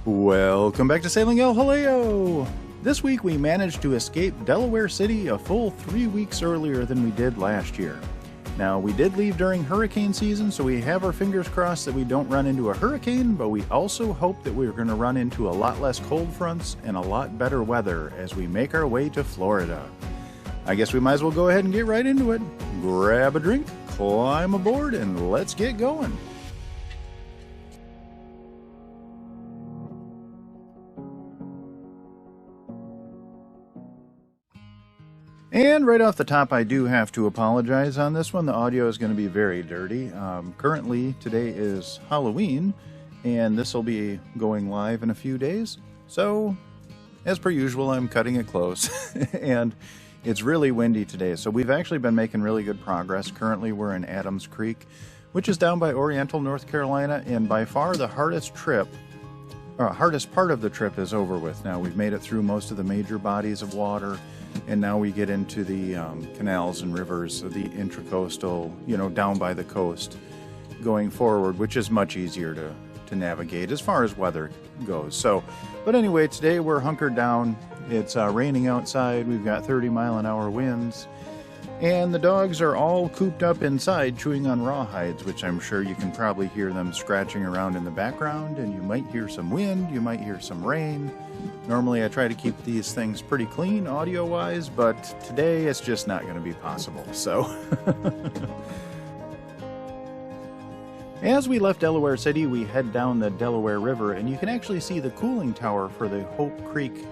Welcome back to Sailing El Jaleo! This week we managed to escape Delaware City a full 3 weeks earlier than we did last year. Now, we did leave during hurricane season, so we have our fingers crossed that we don't run into a hurricane, but we also hope that we're going to run into a lot less cold fronts and a lot better weather as we make our way to Florida. I guess we might as well go ahead and get right into it. Grab a drink, climb aboard, and let's get going. And right off the top, I do have to apologize on this one. The audio is going to be very dirty. Currently, today is Halloween, and this will be going live in a few days. So, as per usual, I'm cutting it close. And it's really windy today. So we've actually been making really good progress. Currently, we're in Adams Creek, which is down by Oriental, North Carolina. And by far the hardest part of the trip is over with. Now, we've made it through most of the major bodies of water. And now we get into the canals and rivers, the intracoastal, down by the coast going forward, which is much easier to navigate as far as weather goes. So, but anyway, today we're hunkered down. It's raining outside. We've got 30-mile-an-hour winds. And the dogs are all cooped up inside chewing on rawhides, which I'm sure you can probably hear them scratching around in the background. And you might hear some wind, you might hear some rain. Normally I try to keep these things pretty clean audio-wise, but today it's just not going to be possible, so. As we left Delaware City, we head down the Delaware River, and you can actually see the cooling tower for the Hope Creek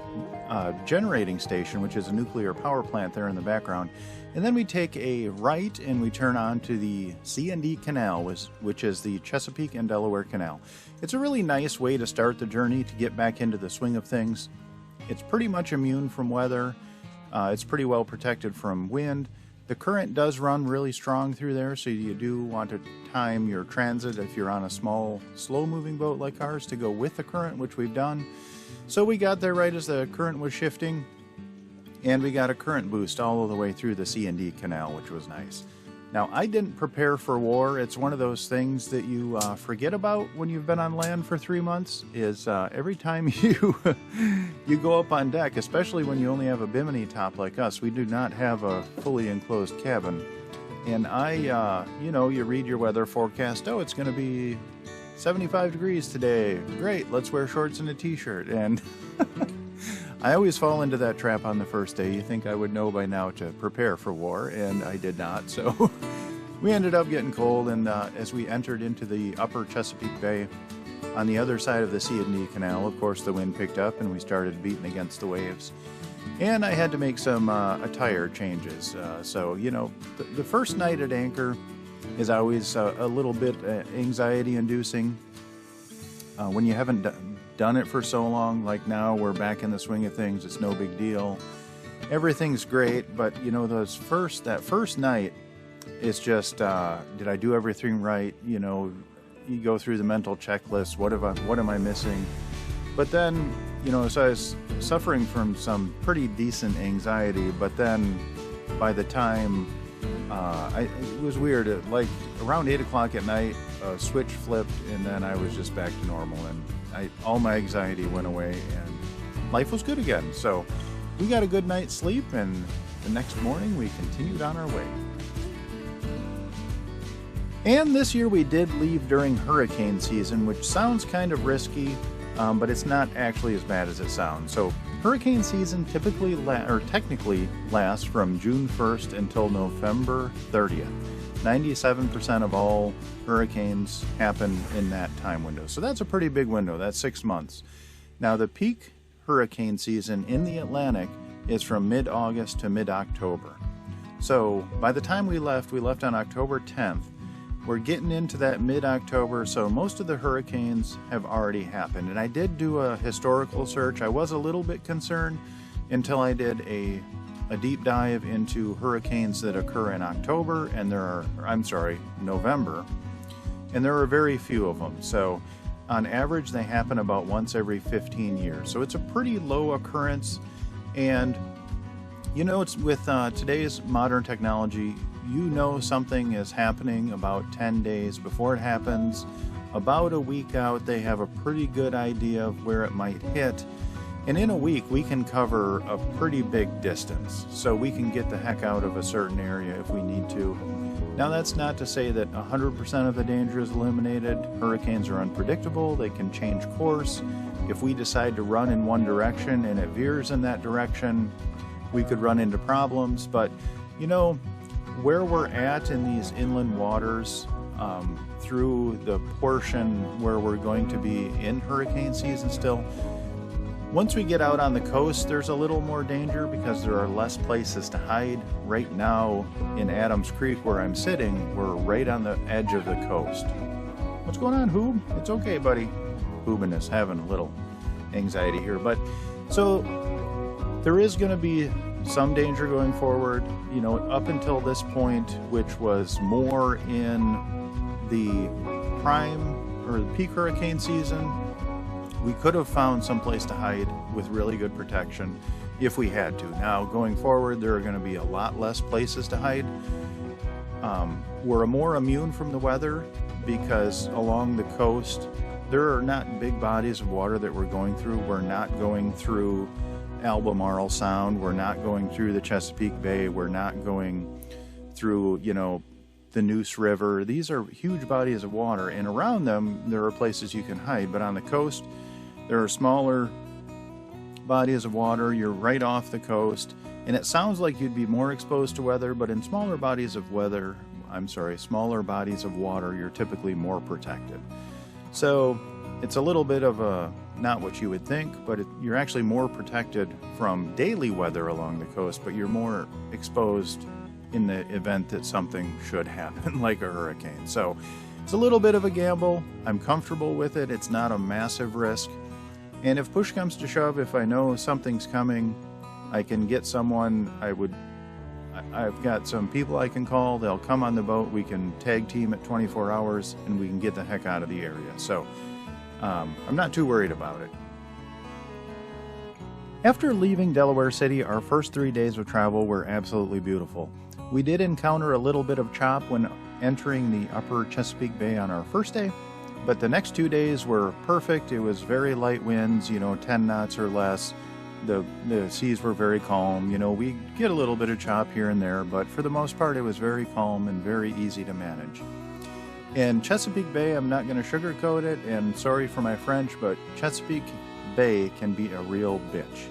generating station, which is a nuclear power plant there in the background. And then we take a right and we turn on to the C&D Canal, which is the Chesapeake and Delaware Canal. It's a really nice way to start the journey to get back into the swing of things. It's pretty much immune from weather. It's pretty well protected from wind. The current does run really strong through there, so you do want to time your transit if you're on a small, slow-moving boat like ours to go with the current, which we've done. So we got there right as the current was shifting, and we got a current boost all the way through the C&D Canal, which was nice. Now, I didn't prepare for war. It's one of those things that you forget about when you've been on land for 3 months, is every time you go up on deck, especially when you only have a bimini top like us. We do not have a fully enclosed cabin. And you read your weather forecast. Oh, it's going to be 75 degrees today. Great, let's wear shorts and a t-shirt. And I always fall into that trap on the first day. You think I would know by now to prepare for war, and I did not. So we ended up getting cold, and as we entered into the upper Chesapeake Bay, on the other side of the C&D Canal, of course, the wind picked up, and we started beating against the waves. And I had to make some attire changes. So, the first night at anchor is always a little bit anxiety-inducing. When you haven't done it for so long, like now we're back in the swing of things, it's no big deal. Everything's great, but that first night, it's just, did I do everything right? You go through the mental checklist, what am I missing? But then, so I was suffering from some pretty decent anxiety, but then by the time, it was weird, like around 8 o'clock at night, a switch flipped, and then I was just back to normal, and all my anxiety went away, and life was good again. So we got a good night's sleep, and the next morning we continued on our way. And this year we did leave during hurricane season, which sounds kind of risky, but it's not actually as bad as it sounds. So hurricane season technically lasts from June 1st until November 30th. 97% of all hurricanes happen in that time window. So that's a pretty big window. That's 6 months. Now, the peak hurricane season in the Atlantic is from mid-August to mid-October. So by the time we left on October 10th. We're getting into that mid-October, so most of the hurricanes have already happened. And I did do a historical search. I was a little bit concerned until I did a deep dive into hurricanes that occur in November, and there are very few of them. So on average, they happen about once every 15 years. So it's a pretty low occurrence, and it's with today's modern technology, something is happening about 10 days before it happens. about a week out, they have a pretty good idea of where it might hit. And in a week, we can cover a pretty big distance. So we can get the heck out of a certain area if we need to. Now, that's not to say that 100% of the danger is eliminated. Hurricanes are unpredictable. They can change course. If we decide to run in one direction and it veers in that direction, we could run into problems. But, you know, where we're at in these inland waters, through the portion where we're going to be in hurricane season still, once we get out on the coast, there's a little more danger because there are less places to hide. Right now in Adams Creek where I'm sitting, we're right on the edge of the coast. What's going on, Hoob? It's okay, buddy. Hoobin is having a little anxiety here. But so there is going to be some danger going forward. You know, up until this point, which was more in the prime or the peak hurricane season, we could have found some place to hide with really good protection if we had to. Now, going forward, there are going to be a lot less places to hide. We're more immune from the weather because along the coast, there are not big bodies of water that we're going through. We're not going through Albemarle Sound. We're not going through the Chesapeake Bay. We're not going through, you know, the Neuse River. These are huge bodies of water, and around them, there are places you can hide. But on the coast, there are smaller bodies of water. You're right off the coast, and it sounds like you'd be more exposed to weather, but in smaller bodies of water, you're typically more protected. So it's a little bit of a, not what you would think, but you're actually more protected from daily weather along the coast, but you're more exposed in the event that something should happen, like a hurricane. So it's a little bit of a gamble. I'm comfortable with it. It's not a massive risk. And if push comes to shove, if I know something's coming, I can get someone. I've got some people I can call. They'll come on the boat. We can tag team at 24 hours and we can get the heck out of the area. So I'm not too worried about it. After leaving Delaware City, our first 3 days of travel were absolutely beautiful. We did encounter a little bit of chop when entering the upper Chesapeake Bay on our first day, but the next 2 days were perfect. It was very light winds, 10 knots or less. The seas were very calm. We get a little bit of chop here and there, but for the most part, it was very calm and very easy to manage. In Chesapeake Bay, I'm not going to sugarcoat it, and sorry for my French, but Chesapeake Bay can be a real bitch.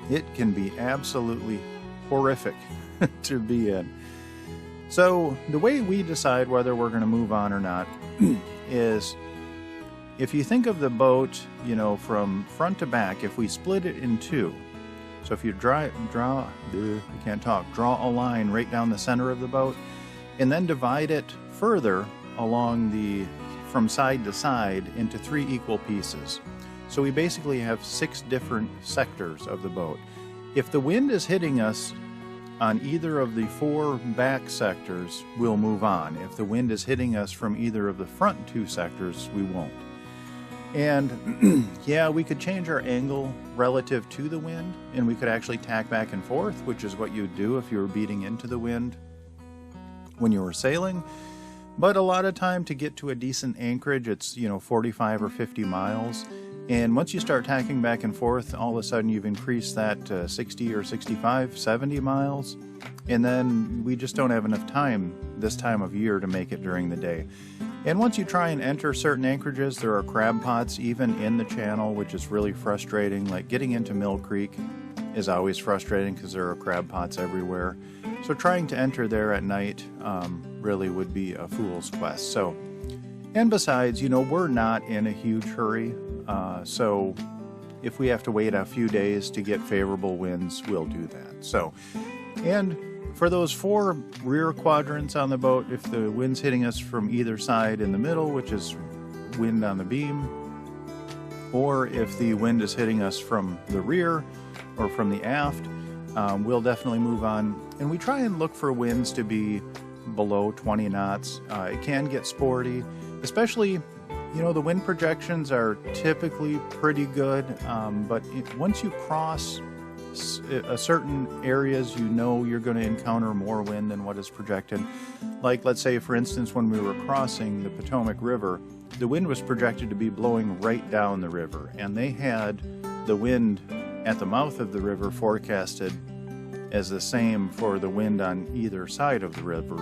It can be absolutely horrific to be in. So the way we decide whether we're going to move on or not is, if you think of the boat, from front to back, if we split it in two, so if you draw a line right down the center of the boat, and then divide it further along from side to side into 3 equal pieces. So we basically have 6 different sectors of the boat. If the wind is hitting us on either of the 4 back sectors, we'll move on. If the wind is hitting us from either of the front 2 sectors, we won't. And yeah, we could change our angle relative to the wind, and we could actually tack back and forth, which is what you'd do if you were beating into the wind when you were sailing. But a lot of time to get to a decent anchorage, it's 45 or 50 miles. And once you start tacking back and forth, all of a sudden you've increased that to 60 or 65, 70 miles. And then we just don't have enough time this time of year to make it during the day. And once you try and enter certain anchorages, there are crab pots even in the channel, which is really frustrating. Like getting into Mill Creek is always frustrating because there are crab pots everywhere. So trying to enter there at night really would be a fool's quest. So, and besides, we're not in a huge hurry. So if we have to wait a few days to get favorable winds, we'll do that. So, and for those 4 rear quadrants on the boat, if the wind's hitting us from either side in the middle, which is wind on the beam, or if the wind is hitting us from the rear or from the aft, we'll definitely move on. And we try and look for winds to be below 20 knots. It can get sporty, especially, the wind projections are typically pretty good, but once you cross a certain areas, you're going to encounter more wind than what is projected. Like, let's say, for instance, when we were crossing the Potomac River, the wind was projected to be blowing right down the river, and they had the wind at the mouth of the river forecasted as the same for the wind on either side of the river,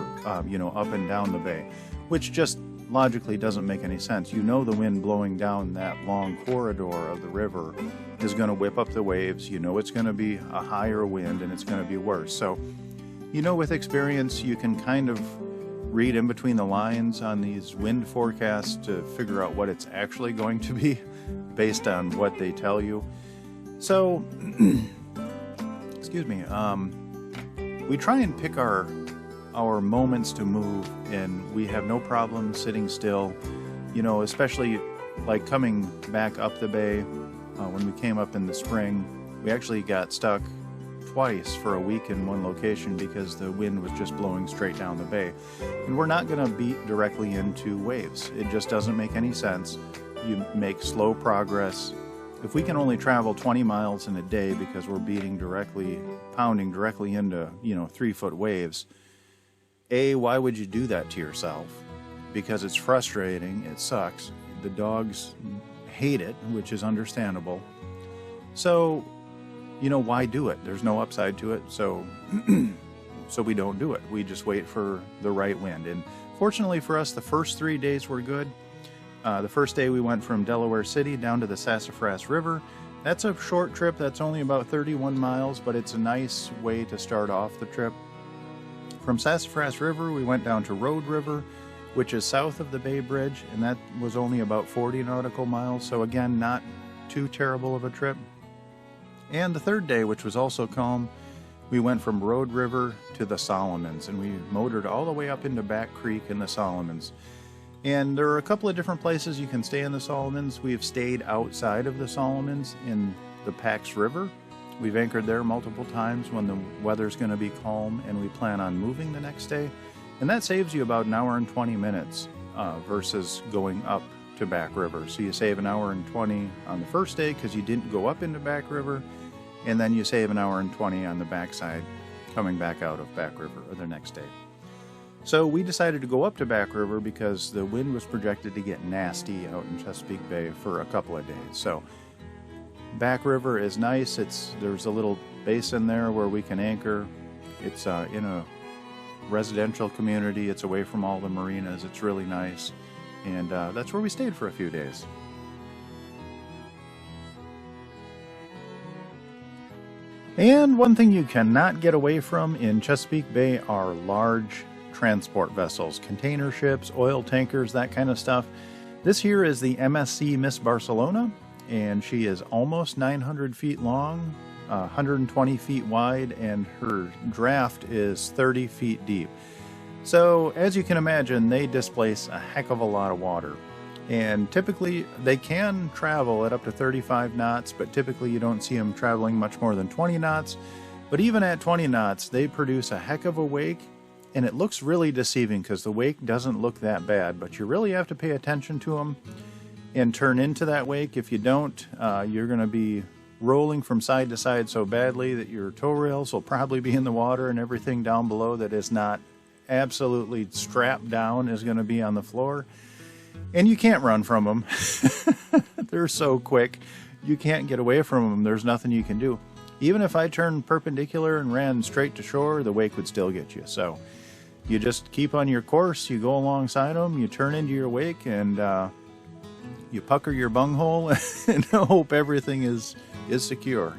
you know, up and down the bay, which just logically doesn't make any sense. You know the wind blowing down that long corridor of the river is going to whip up the waves. You know it's going to be a higher wind and it's going to be worse. So, you know, with experience, you can kind of read in between the lines on these wind forecasts to figure out what it's actually going to be based on what they tell you. So, excuse me, we try and pick our moments to move, and we have no problem sitting still, you know, especially like coming back up the bay. When we came up in the spring, we actually got stuck twice for a week in one location because the wind was just blowing straight down the bay. And we're not going to beat directly into waves. It just doesn't make any sense. You make slow progress. If we can only travel 20 miles in a day because we're pounding directly into, you know, 3-foot waves, why would you do that to yourself? Because it's frustrating, it sucks. The dogs hate it, which is understandable. So, you know, why do it? There's no upside to it, so we don't do it. We just wait for the right wind. And fortunately for us, the first 3 days were good. The first day we went from Delaware City down to the Sassafras River. That's a short trip. That's only about 31 miles, but it's a nice way to start off the trip. From Sassafras River, we went down to Rhode River, which is south of the Bainbridge, and that was only about 40 nautical miles. So again, not too terrible of a trip. And the third day, which was also calm, we went from Rhode River to the Solomons, and we motored all the way up into Back Creek in the Solomons. And there are a couple of different places you can stay in the Solomons. We've stayed outside of the Solomons in the Pax River. We've anchored there multiple times when the weather's going to be calm, and we plan on moving the next day. And that saves you about an hour and 20 minutes versus going up to Back River. So you save an hour and 20 on the first day because you didn't go up into Back River, and then you save an hour and 20 on the backside coming back out of Back River or the next day. So we decided to go up to Back River because the wind was projected to get nasty out in Chesapeake Bay for a couple of days. So Back River is nice. There's a little basin there where we can anchor. It's in a residential community. It's away from all the marinas. It's really nice. And that's where we stayed for a few days. And one thing you cannot get away from in Chesapeake Bay are large transport vessels, container ships, oil tankers, that kind of stuff. This here is the MSC Miss Barcelona, and she is almost 900 feet long, 120 feet wide, and her draft is 30 feet deep. So as you can imagine, they displace a heck of a lot of water. And typically they can travel at up to 35 knots, but typically you don't see them traveling much more than 20 knots. But even at 20 knots, they produce a heck of a wake, and it looks really deceiving because the wake doesn't look that bad, but you really have to pay attention to them and turn into that wake. If you don't, you're going to be rolling from side to side so badly that your tow rails will probably be in the water, and everything down below that is not absolutely strapped down is going to be on the floor. And you can't run from them. They're so quick. You can't get away from them. There's nothing you can do. Even if I turned perpendicular and ran straight to shore, the wake would still get you. So you just keep on your course, you go alongside them, you turn into your wake, and you pucker your bunghole and hope everything is secure.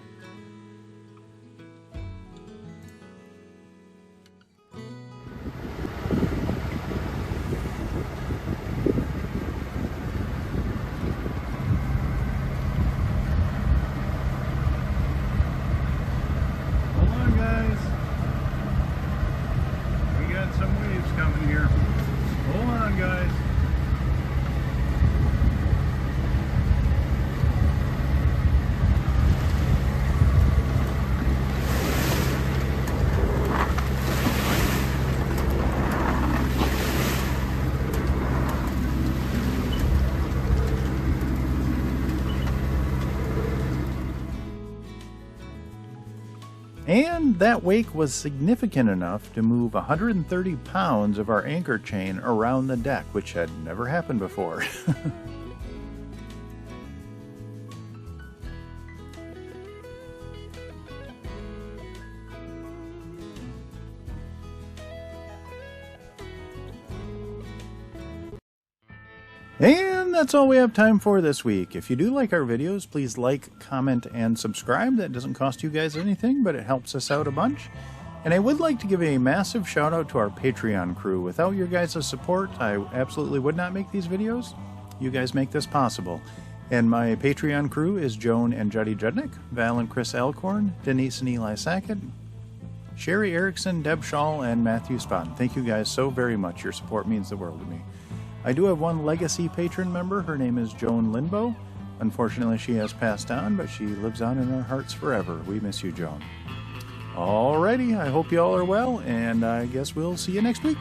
And that wake was significant enough to move 130 pounds of our anchor chain around the deck, which had never happened before. And that's all we have time for this week. If you do like our videos, please like, comment, and subscribe. That doesn't cost you guys anything, but it helps us out a bunch. And I would like to give a massive shout out to our Patreon crew. Without your guys' support, I absolutely would not make these videos. You guys make this possible. And my Patreon crew is Joan and Juddy Judnick, Val and Chris Alcorn, Denise and Eli Sackett, Sherry Erickson, Deb Shaw, and Matthew Spahn. Thank you guys so very much. Your support means the world to me. I do have one legacy patron member. Her name is Joan Lindbow. Unfortunately, she has passed on, but she lives on in our hearts forever. We miss you, Joan. Alrighty, I hope you all are well, and I guess we'll see you next week.